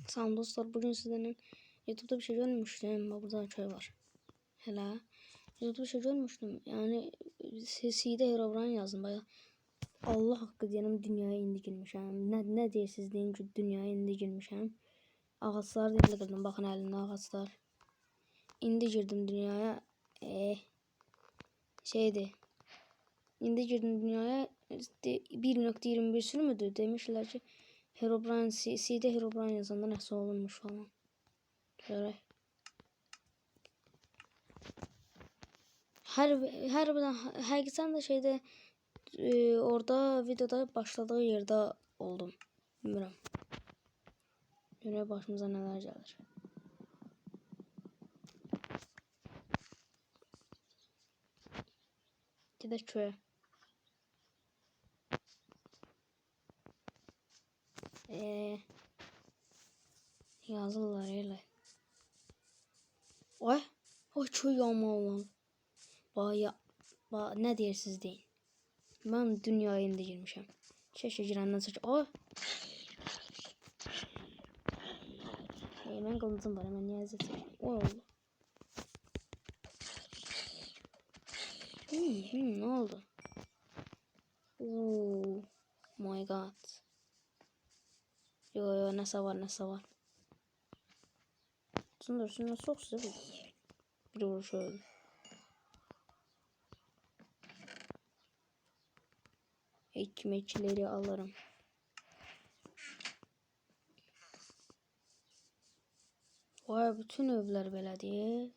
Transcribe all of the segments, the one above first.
Selam dostlar, bugün sizden YouTube'da bir şey görmüştüm. Bak burada köy var. Hele YouTube'da bir şey görmüştüm. Yani sesiyle Herobrine yazdım baya. Allah hakkı diyelim, dünyaya indi girmişim. Ne deyirsiniz deyin ki dünyaya indi girmişim. Ağaçlar dinledim, bakın elinde ağaçlar. İndi girdim dünyaya. Şeydi. İndi girdim dünyaya. 1.21 sürümüdür demişler ki Herobrine, C'de Herobrine yazanda nasıl olmuş falan. Şöyle. Hakikaten de şeyde orada videoda başladığı yerde oldum. Bilmiyorum. Yine başımıza neler gelir. Gidelim köye. Yazılar öyle. Ay, o köy yağmalı. Ne deyirsiniz deyin. Ben dünyaya indi girmişim. Keşke girenden saç. Ay. Ben kılıncım var, hemen niye izletim. O oldu. Ne oldu? Oh my god. Yo nese var. Şunu sok size bir vuruş öldü. Ekmekçileri alırım. Vay, bütün evler belediye.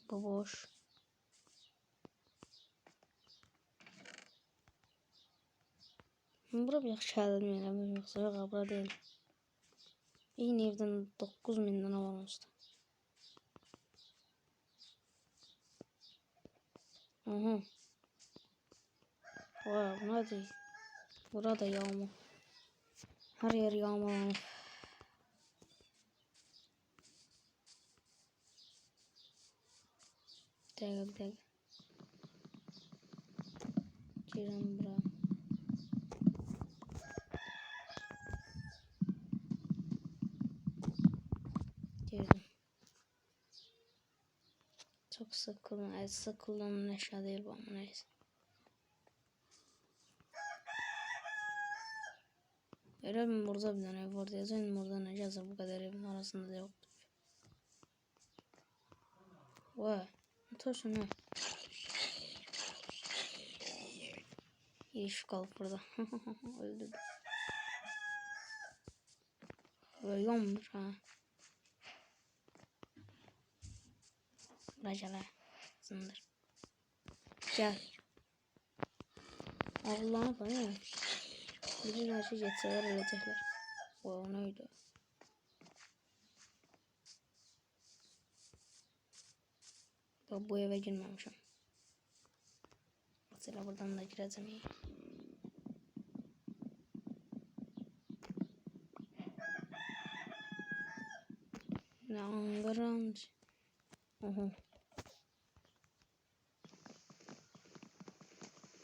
Bu boş. Bura bir yaxşı gəlməyəm, yoxsa yox, bura deyil. Eyni evdən 9.000'den almışdı. Aha. Vay, bu ne değil? Burada yağmur. Her yer yağmurlanır. Bir dakika. Girelim buraya. Girdim. Çok sık kullanılan eşya değil bu ama neyse. Öyle mi, burada bir tane ev var diyeceğim, burada ne yazar, bu kadar evin arasında da yoktur. Vay, otursun ha. İş kalk burada. Öldürdüm. Böyle yonmuş ha. Buracala. Sındır. Gel. Allah'ını falan ya. Bütün her şey geçseler ölecekler. O neydi? Bak, bu eve girmemişim. Mesela buradan da gireceğim iyi. Langaranç. Oho.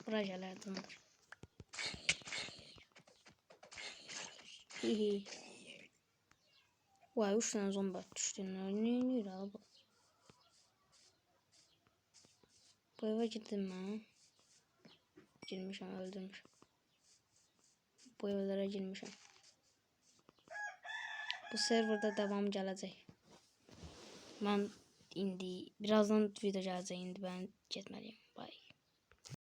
Projelerdendir. Hihi. Vay, 3 tane zombi düştü. Ne abi? Bu eve gittim ben. Girmişim, öldürmüş. Bu evlere girmişim. Bu serverda devam gələcək. Ben indi birazdan video gələcək, indi ben getməliyim. Bye.